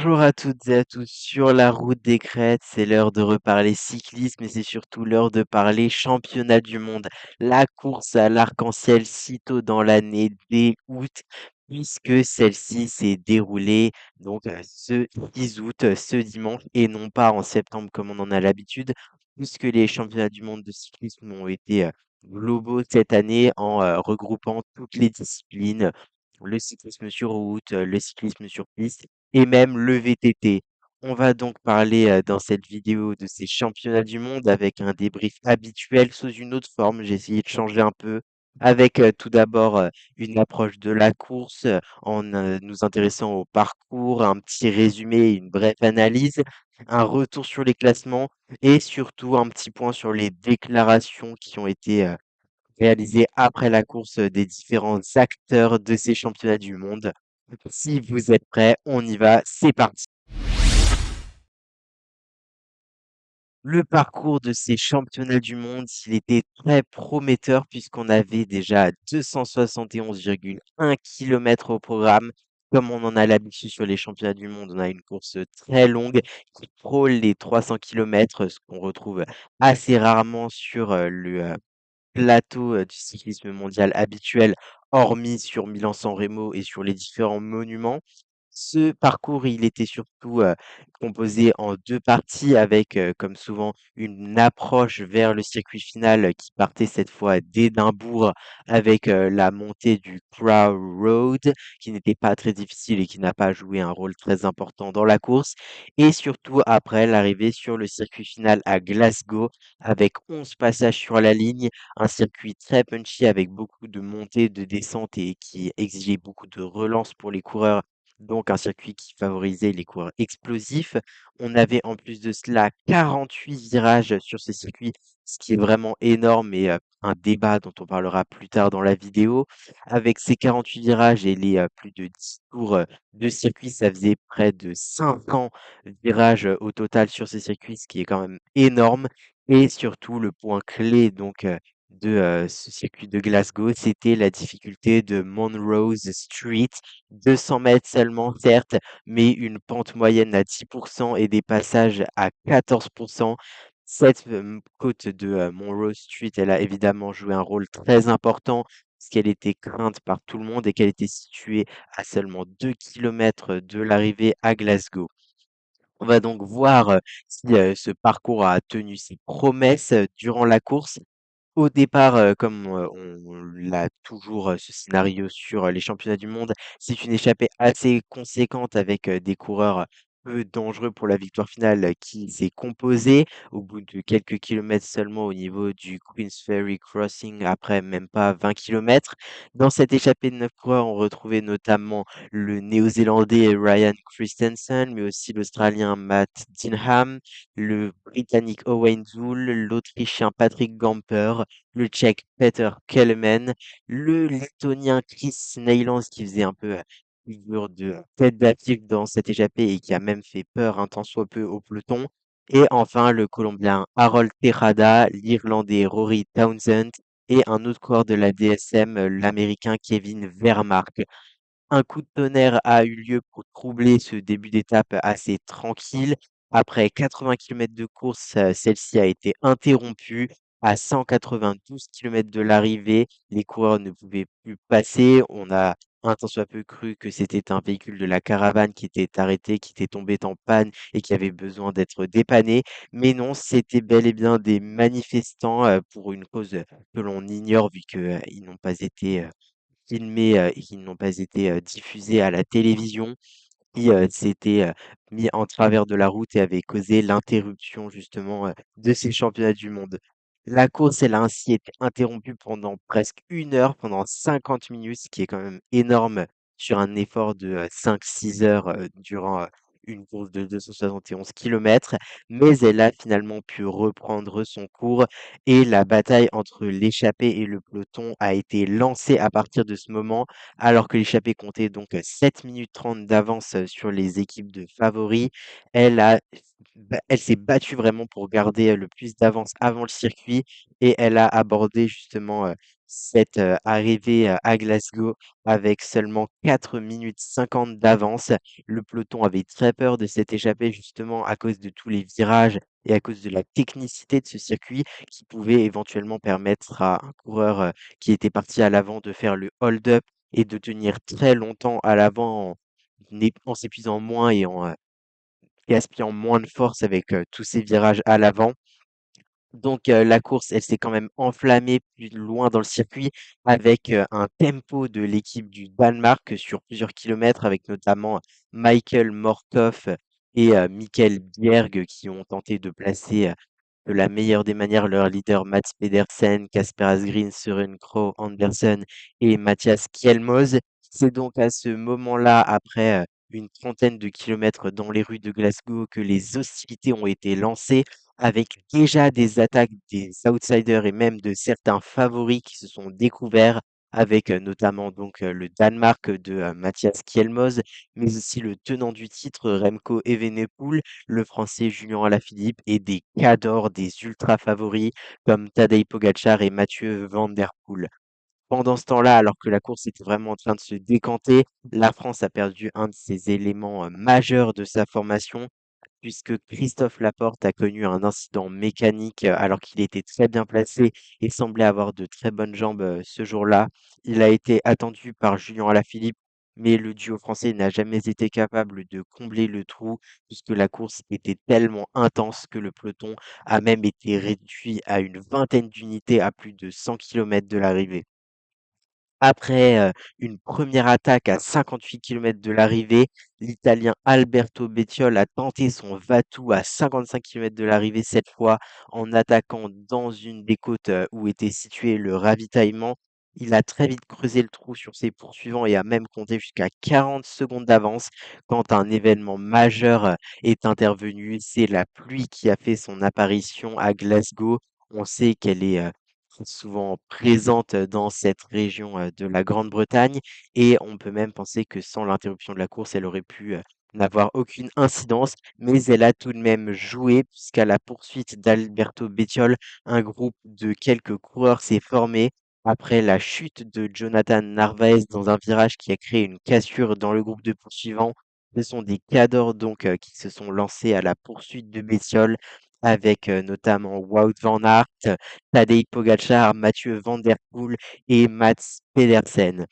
Bonjour à toutes et à tous sur la route des crêtes, c'est l'heure de reparler cyclisme et c'est surtout l'heure de parler championnat du monde. La course à l'arc-en-ciel si tôt dans l'année dès août, puisque celle-ci s'est déroulée ce 6 août, ce dimanche, et non pas en septembre comme on en a l'habitude, puisque les championnats du monde de cyclisme ont été globaux cette année en regroupant toutes les disciplines, le cyclisme sur route, le cyclisme sur piste et même le VTT. On va donc parler dans cette vidéo de ces championnats du monde avec un débrief habituel sous une autre forme. J'ai essayé de changer un peu avec tout d'abord une approche de la course en nous intéressant au parcours, un petit résumé, une brève analyse, un retour sur les classements et surtout un petit point sur les déclarations qui ont été réalisées après la course des différents acteurs de ces championnats du monde. Si vous êtes prêts, on y va, c'est parti. Le parcours de ces championnats du monde, il était très prometteur puisqu'on avait déjà 271,1 km au programme. Comme on en a l'habitude sur les championnats du monde, on a une course très longue qui frôle les 300 km, ce qu'on retrouve assez rarement sur le plateau du cyclisme mondial habituel, hormis sur Milan-San Remo et sur les différents monuments. Ce parcours, il était surtout composé en deux parties avec, comme souvent, une approche vers le circuit final qui partait cette fois d'Édimbourg avec la montée du Crow Road, qui n'était pas très difficile et qui n'a pas joué un rôle très important dans la course. Et surtout, après, l'arrivée sur le circuit final à Glasgow avec 11 passages sur la ligne, un circuit très punchy avec beaucoup de montées, de descentes et qui exigeait beaucoup de relance pour les coureurs, donc un circuit qui favorisait les coureurs explosifs. On avait en plus de cela 48 virages sur ce circuit, ce qui est vraiment énorme et un débat dont on parlera plus tard dans la vidéo. Avec ces 48 virages et les plus de 10 tours de circuit, ça faisait près de 500 virages au total sur ce circuit, ce qui est quand même énorme. Et surtout, le point clé de ce circuit de Glasgow, c'était la difficulté de Monrose Street. 200 mètres seulement, certes, mais une pente moyenne à 10% et des passages à 14%. Cette côte de Monrose Street, elle a évidemment joué un rôle très important parce qu'elle était crainte par tout le monde et qu'elle était située à seulement 2 kilomètres de l'arrivée à Glasgow. On va donc voir si ce parcours a tenu ses promesses durant la course. Au départ, comme on l'a toujours ce scénario sur les championnats du monde, c'est une échappée assez conséquente avec des coureurs peu dangereux pour la victoire finale qui s'est composée au bout de quelques kilomètres seulement au niveau du Queensferry Crossing après même pas 20 kilomètres. Dans cette échappée de 9 coureurs, on retrouvait notamment le Néo-Zélandais Ryan Christensen, mais aussi l'Australien Matt Dinham, le Britannique Owen Zool, l'Autrichien Patrick Gamper, le Tchèque Peter Kelleman, le Lettonien Chris Neylands qui faisait un peu figure de tête d'affiche dans cette échappée et qui a même fait peur un tant soit peu au peloton. Et enfin, le Colombien Harold Tejada, l'Irlandais Rory Townsend et un autre coureur de la DSM, l'Américain Kevin Vermaerke. Un coup de tonnerre a eu lieu pour troubler ce début d'étape assez tranquille. Après 80 kilomètres de course, celle-ci a été interrompue à 192 kilomètres de l'arrivée. Les coureurs ne pouvaient plus passer. On a un tant soit peu cru que c'était un véhicule de la caravane qui était arrêté, qui était tombé en panne et qui avait besoin d'être dépanné. Mais non, c'était bel et bien des manifestants pour une cause que l'on ignore vu qu'ils n'ont pas été filmés, et qui n'ont pas été, diffusés à la télévision, qui, s'étaient, mis en travers de la route et avaient causé l'interruption justement, de ces championnats du monde. La course, elle a ainsi été interrompue pendant presque 1 heure, pendant 50 minutes, ce qui est quand même énorme sur un effort de, 5-6 heures, durant, une course de 271 kilomètres. Mais elle a finalement pu reprendre son cours et la bataille entre l'échappée et le peloton a été lancée à partir de ce moment, alors que l'échappée comptait donc 7 minutes 30 d'avance sur les équipes de favoris. Elle a, elle s'est battue vraiment pour garder le plus d'avance avant le circuit et elle a abordé justement cette arrivée à Glasgow avec seulement 4 minutes 50 d'avance. Le peloton avait très peur de cette échappée justement à cause de tous les virages et à cause de la technicité de ce circuit qui pouvait éventuellement permettre à un coureur qui était parti à l'avant de faire le hold-up et de tenir très longtemps à l'avant en s'épuisant moins et en gaspillant moins de force avec tous ces virages à l'avant. Donc la course, elle s'est quand même enflammée plus loin dans le circuit avec, un tempo de l'équipe du Danemark sur plusieurs kilomètres avec notamment Michael Morkov et Mikkel Bjerg qui ont tenté de placer, de la meilleure des manières leur leader Mats Pedersen, Kasper Asgreen, Søren Krogh Andersen et Mathias Kjelmose. C'est donc à ce moment-là, après, une trentaine de kilomètres dans les rues de Glasgow que les hostilités ont été lancées avec déjà des attaques des outsiders et même de certains favoris qui se sont découverts avec, notamment donc, le Danemark de, Mathias Kjelmose, mais aussi le tenant du titre Remco Evenepoel, le Français Julien Alaphilippe et des cadors, des ultra favoris comme Tadej Pogacar et Mathieu Van Der Poel. Pendant ce temps-là, alors que la course était vraiment en train de se décanter, la France a perdu un de ses éléments majeurs de sa formation, puisque Christophe Laporte a connu un incident mécanique alors qu'il était très bien placé et semblait avoir de très bonnes jambes ce jour-là. Il a été attendu par Julien Alaphilippe, mais le duo français n'a jamais été capable de combler le trou, puisque la course était tellement intense que le peloton a même été réduit à une vingtaine d'unités à plus de 100 kilomètres de l'arrivée. Après, une première attaque à 58 kilomètres de l'arrivée, l'Italien Alberto Bettiol a tenté son va-tout à 55 kilomètres de l'arrivée cette fois, en attaquant dans une des côtes, où était situé le ravitaillement. Il a très vite creusé le trou sur ses poursuivants et a même compté jusqu'à 40 secondes d'avance quand un événement majeur, est intervenu. C'est la pluie qui a fait son apparition à Glasgow. On sait qu'elle est, souvent présente dans cette région, de la Grande-Bretagne et on peut même penser que sans l'interruption de la course, elle aurait pu, n'avoir aucune incidence, mais elle a tout de même joué puisqu'à la poursuite d'Alberto Bettiol, un groupe de quelques coureurs s'est formé après la chute de Jonathan Narvaez dans un virage qui a créé une cassure dans le groupe de poursuivants. Ce sont des cadors donc, qui se sont lancés à la poursuite de Bettiol avec, notamment Wout van Aert, Tadej Pogacar, Mathieu Van Der Poel et Mats Pedersen.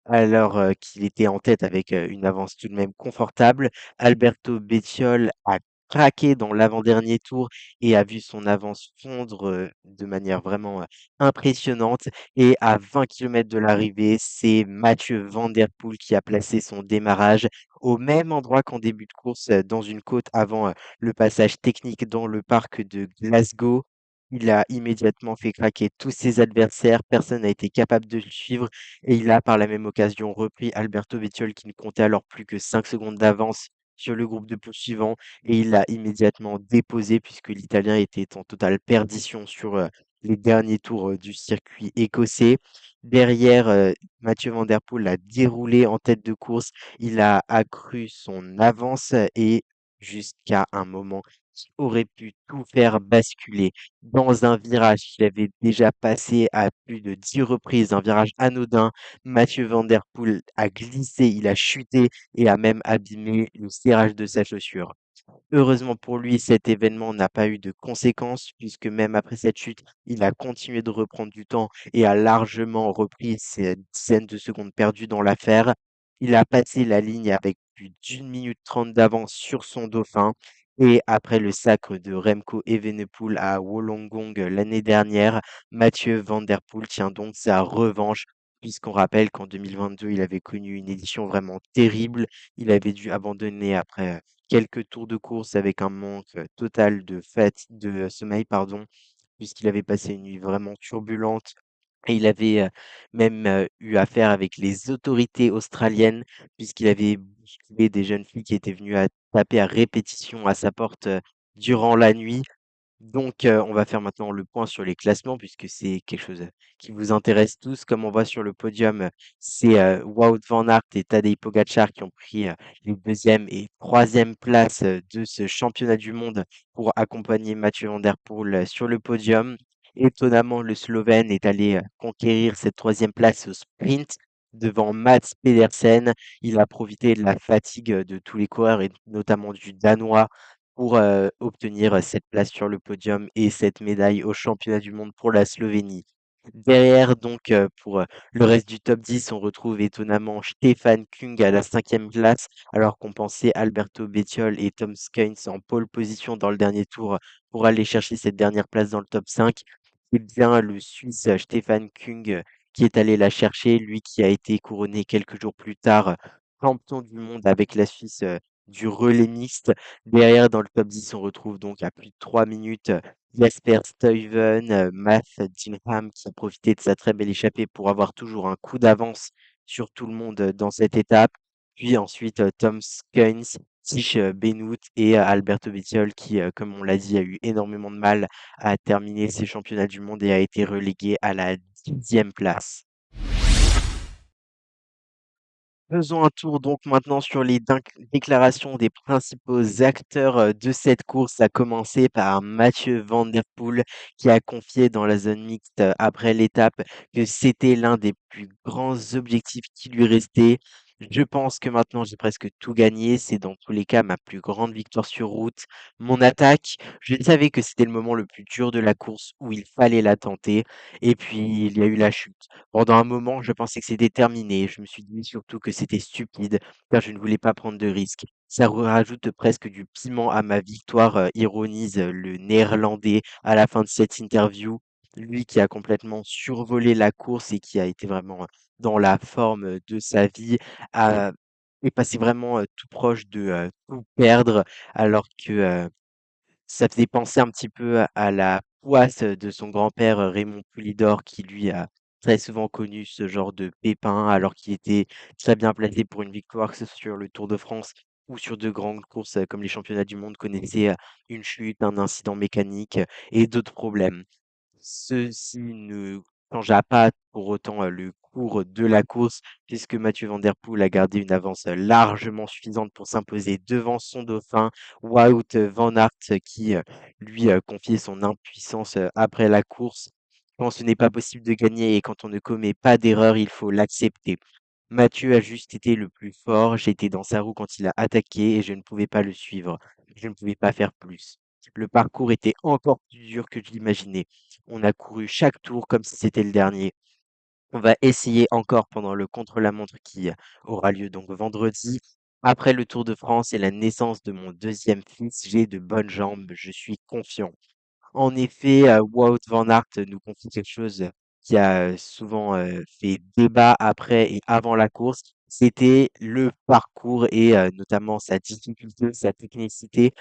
Alors, qu'il était en tête avec, une avance tout de même confortable, Alberto Bettiol a craqué dans l'avant-dernier tour et a vu son avance fondre, de manière vraiment, impressionnante et à 20 kilomètres de l'arrivée, c'est Mathieu Van Der Poel qui a placé son démarrage au même endroit qu'en début de course, dans une côte avant, le passage technique dans le parc de Glasgow. Il a immédiatement fait craquer tous ses adversaires, personne n'a été capable de le suivre et il a par la même occasion repris Alberto Bettiol qui ne comptait alors plus que 5 secondes d'avance sur le groupe de poursuivants et il l'a immédiatement déposé puisque l'Italien était en totale perdition sur les derniers tours du circuit écossais. Derrière, Mathieu Van Der Poel a déroulé en tête de course, il a accru son avance et jusqu'à un moment qui aurait pu tout faire basculer dans un virage qu'il avait déjà passé à plus de 10 reprises, un virage anodin. Mathieu Van Der Poel a glissé, il a chuté et a même abîmé le serrage de sa chaussure. Heureusement pour lui, cet événement n'a pas eu de conséquences puisque même après cette chute, il a continué de reprendre du temps et a largement repris ces dizaines de secondes perdues dans l'affaire. Il a passé la ligne avec plus d'1 minute 30 d'avance sur son dauphin et après le sacre de Remco Evenepoel à Wollongong l'année dernière, Mathieu Van Der Poel tient donc sa revanche puisqu'on rappelle qu'en 2022, il avait connu une édition vraiment terrible. Il avait dû abandonner après quelques tours de course avec un manque, total de sommeil, pardon, puisqu'il avait passé une nuit vraiment turbulente et il avait, même, eu affaire avec les autorités australiennes puisqu'il avait bousculé des jeunes filles qui étaient venues à taper à répétition à sa porte, durant la nuit. Donc, on va faire maintenant le point sur les classements puisque c'est quelque chose, qui vous intéresse tous. Comme on voit sur le podium, c'est, Wout van Aert et Tadej Pogacar qui ont pris, les 2e et 3e places, de ce championnat du monde pour accompagner Mathieu van der Poel, sur le podium. Étonnamment, le Slovène est allé conquérir cette troisième place au sprint devant Mats Pedersen. Il a profité de la fatigue de tous les coureurs et notamment du Danois pour obtenir cette place sur le podium et cette médaille au championnat du monde pour la Slovénie. Derrière, donc, pour le reste du top 10, on retrouve étonnamment Stefan Kung à la cinquième place, alors qu'on pensait Alberto Bettiol et Tom Skuins en pole position dans le dernier tour pour aller chercher cette dernière place dans le top 5. C'est bien le Suisse Stefan Kung qui est allé la chercher, lui qui a été couronné quelques jours plus tard champion du monde avec la Suisse du relais mixte. Derrière, dans le top 10, on retrouve donc à plus de 3 minutes Jasper Stuyven, Math Dinham qui a profité de sa très belle échappée pour avoir toujours un coup d'avance sur tout le monde dans cette étape. Puis ensuite, Tom Skuins, Tish Benoot et Alberto Bettiol qui, comme on l'a dit, a eu énormément de mal à terminer ses championnats du monde et a été relégué à la 10e place. Faisons un tour donc maintenant sur les déclarations des principaux acteurs de cette course, à commencer par Mathieu Van Der Poel qui a confié dans la zone mixte après l'étape que c'était l'un des plus grands objectifs qui lui restait. Je pense que maintenant j'ai presque tout gagné. C'est dans tous les cas ma plus grande victoire sur route. Mon attaque, je savais que c'était le moment le plus dur de la course où il fallait la tenter. Et puis il y a eu la chute. Pendant un moment, je pensais que c'était terminé. Je me suis dit surtout que c'était stupide, car je ne voulais pas prendre de risques. Ça rajoute presque du piment à ma victoire, ironise le néerlandais à la fin de cette interview. Lui qui a complètement survolé la course et qui a été vraiment dans la forme de sa vie, a, est passé vraiment tout proche de tout perdre, alors que ça faisait penser un petit peu à la poisse de son grand-père, Raymond Poulidor, qui lui a très souvent connu ce genre de pépin, alors qu'il était très bien placé pour une victoire, que ce soit sur le Tour de France ou sur de grandes courses, comme les championnats du monde, connaissait, une chute, un incident mécanique, et d'autres problèmes. Ceci ne changea pas pour autant, le cours de la course, puisque Mathieu Van Der Poel a gardé une avance, largement suffisante pour s'imposer devant son dauphin, Wout van Aert, qui, lui, confiait son impuissance, après la course. Quand ce n'est pas possible de gagner et quand on ne commet pas d'erreur, il faut l'accepter. Mathieu a juste été le plus fort, j'étais dans sa roue quand il a attaqué et je ne pouvais pas le suivre. Je ne pouvais pas faire plus. Le parcours était encore plus dur que je l'imaginais. On a couru chaque tour comme si c'était le dernier. On va essayer encore pendant le contre-la-montre qui aura lieu donc vendredi. Après le Tour de France et la naissance de mon deuxième fils, j'ai de bonnes jambes, je suis confiant. En effet, Wout van Aert nous confie quelque chose qui a souvent fait débat après et avant la course. C'était le parcours et notamment sa difficulté, sa technicité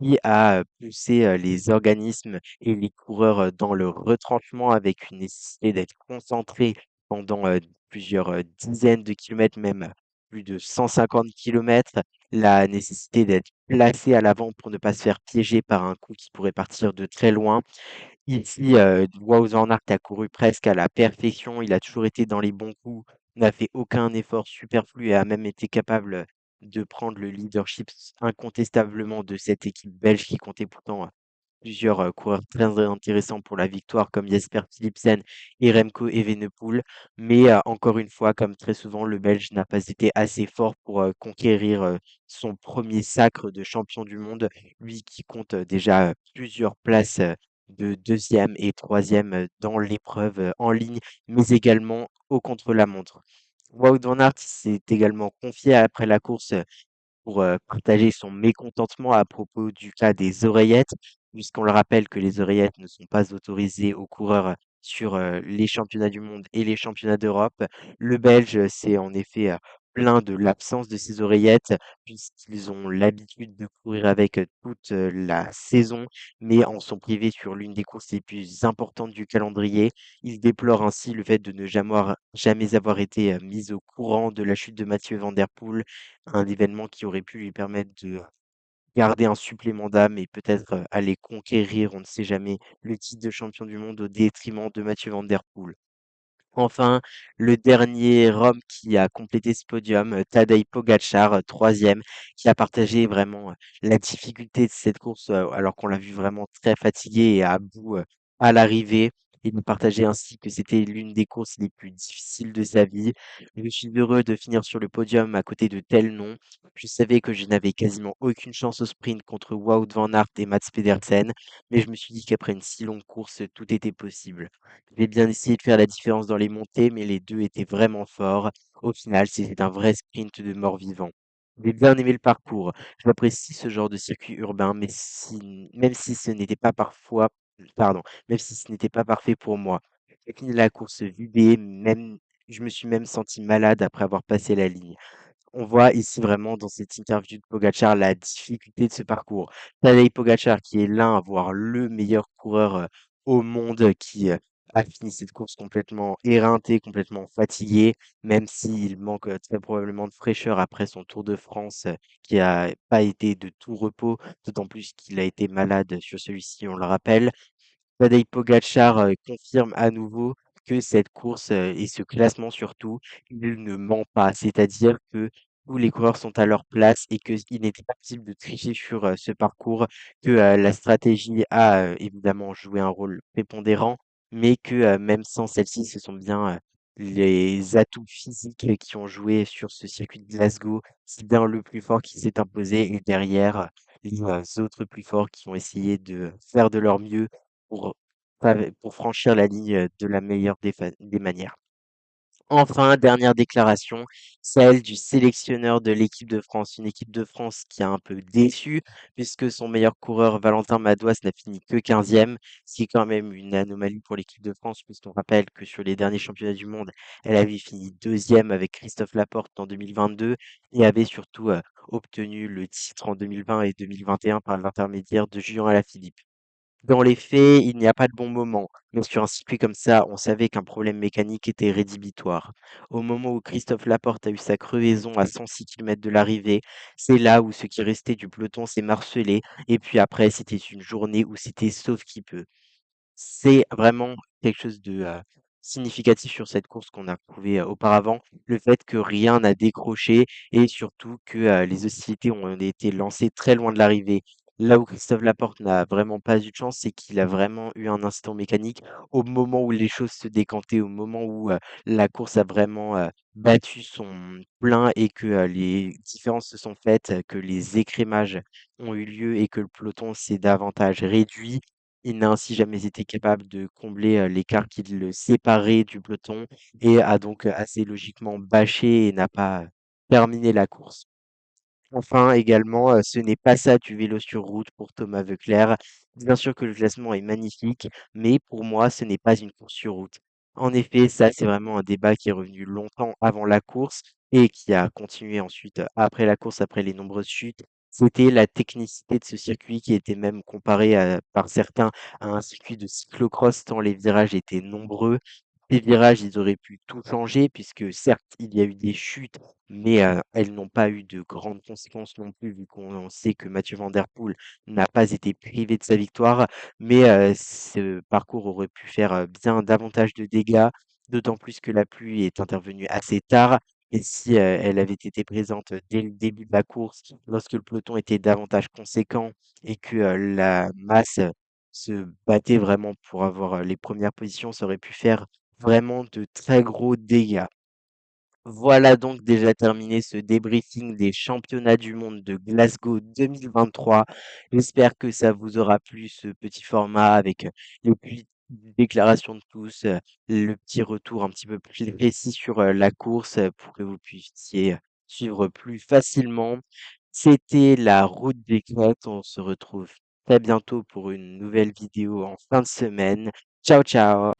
qui a poussé les organismes et les coureurs dans le retranchement avec une nécessité d'être concentrés pendant plusieurs dizaines de kilomètres, même plus de 150 kilomètres. La nécessité d'être placé à l'avant pour ne pas se faire piéger par un coup qui pourrait partir de très loin. Ici, Wout van Aert a couru presque à la perfection. Il a toujours été dans les bons coups, n'a fait aucun effort superflu et a même été capable de prendre le leadership incontestablement de cette équipe belge qui comptait pourtant plusieurs coureurs très intéressants pour la victoire, comme Jasper Philipsen et Remco Evenepoel. Mais encore une fois, comme très souvent, le Belge n'a pas été assez fort pour conquérir son premier sacre de champion du monde. Lui qui compte déjà plusieurs places de deuxième et troisième dans l'épreuve en ligne, mais également au contre-la-montre. Wout van Aert s'est également confié après la course pour partager son mécontentement à propos du cas des oreillettes, puisqu'on le rappelle que les oreillettes ne sont pas autorisées aux coureurs sur les championnats du monde et les championnats d'Europe. Le Belge s'est en effet plaint de l'absence de ces oreillettes, puisqu'ils ont l'habitude de courir avec toute la saison, mais en sont privés sur l'une des courses les plus importantes du calendrier. Il déplore ainsi le fait de ne jamais avoir été mis au courant de la chute de Mathieu Van Der Poel, un événement qui aurait pu lui permettre de garder un supplément d'âme et peut-être, aller conquérir, on ne sait jamais, le titre de champion du monde au détriment de Mathieu Van Der Poel. Enfin, le dernier homme qui a complété ce podium, Tadej Pogačar, 3 qui a partagé vraiment, la difficulté de cette course, alors qu'on l'a vu vraiment très fatigué et à bout, à l'arrivée. Il me partageait ainsi que c'était l'une des courses les plus difficiles de sa vie. Je suis heureux de finir sur le podium à côté de tels noms. Je savais que je n'avais quasiment aucune chance au sprint contre Wout van Aert et Mats Pedersen, mais je me suis dit qu'après une si longue course, tout était possible. J'ai bien essayé de faire la différence dans les montées, mais les deux étaient vraiment forts. Au final, c'était un vrai sprint de mort-vivant. J'ai bien aimé le parcours. J'apprécie ce genre de circuit urbain, mais même si ce n'était pas parfois, pardon, même si ce n'était pas parfait pour moi. J'ai fini la course vidée, je me suis même senti malade après avoir passé la ligne. On voit ici vraiment dans cette interview de Pogacar la difficulté de ce parcours. Tadej Pogacar qui est l'un, voire le meilleur coureur au monde qui a fini cette course complètement éreinté, complètement fatigué, même s'il manque très probablement de fraîcheur après son Tour de France qui a pas été de tout repos, d'autant plus qu'il a été malade sur celui-ci, on le rappelle. Tadej Pogacar confirme à nouveau que cette course et ce classement surtout, il ne ment pas. C'est-à-dire que tous les coureurs sont à leur place et qu'il n'était pas possible de tricher sur ce parcours, que la stratégie a évidemment joué un rôle prépondérant, mais que même sans celle-ci, ce sont bien les atouts physiques qui ont joué sur ce circuit de Glasgow. C'est bien le plus fort qui s'est imposé et derrière, les autres plus forts qui ont essayé de faire de leur mieux pour pour franchir la ligne, de la meilleure des manières. Enfin, dernière déclaration, celle du sélectionneur de l'équipe de France. Une équipe de France qui a un peu déçu puisque son meilleur coureur Valentin Madouas n'a fini que 15e, ce qui est quand même une anomalie pour l'équipe de France puisqu'on rappelle que sur les derniers championnats du monde, elle avait fini 2e avec Christophe Laporte en 2022 et avait surtout, obtenu le titre en 2020 et 2021 par l'intermédiaire de Julien Alaphilippe. Dans les faits, il n'y a pas de bon moment, mais sur un circuit comme ça, on savait qu'un problème mécanique était rédhibitoire. Au moment où Christophe Laporte a eu sa crevaison à 106 km de l'arrivée, c'est là où ce qui restait du peloton s'est marcelé, et puis après, c'était une journée où c'était sauf qui peut. C'est vraiment quelque chose de, significatif sur cette course qu'on a trouvé, auparavant. Le fait que rien n'a décroché et surtout que, les hostilités ont été lancées très loin de l'arrivée. Là où Christophe Laporte n'a vraiment pas eu de chance, c'est qu'il a vraiment eu un incident mécanique au moment où les choses se décantaient, au moment où, la course a vraiment, battu son plein et que, les différences se sont faites, que les écrémages ont eu lieu et que le peloton s'est davantage réduit. Il n'a ainsi jamais été capable de combler, l'écart qui le séparait du peloton et a donc, assez logiquement bâché et n'a pas, terminé la course. Enfin également, ce n'est pas ça du vélo sur route pour Thomas Voeckler. Bien sûr que le classement est magnifique, mais pour moi, ce n'est pas une course sur route. En effet, ça, c'est vraiment un débat qui est revenu longtemps avant la course et qui a continué ensuite après la course, après les nombreuses chutes. C'était la technicité de ce circuit qui était même comparé par certains à un circuit de cyclocross tant les virages étaient nombreux. Les virages, ils auraient pu tout changer puisque certes, il y a eu des chutes mais elles n'ont pas eu de grandes conséquences non plus, vu qu'on sait que Mathieu Van Der Poel n'a pas été privé de sa victoire. Mais ce parcours aurait pu faire, bien davantage de dégâts, d'autant plus que la pluie est intervenue assez tard et si, elle avait été présente dès le début de la course, lorsque le peloton était davantage conséquent et que, la masse, se battait vraiment pour avoir, les premières positions, ça aurait pu faire vraiment de très gros dégâts. Voilà donc déjà terminé ce débriefing des championnats du monde de Glasgow 2023. J'espère que ça vous aura plu ce petit format avec les petites déclarations de tous, le petit retour un petit peu plus précis sur la course pour que vous puissiez suivre plus facilement. C'était la route des crêtes. On se retrouve très bientôt pour une nouvelle vidéo en fin de semaine. Ciao, ciao!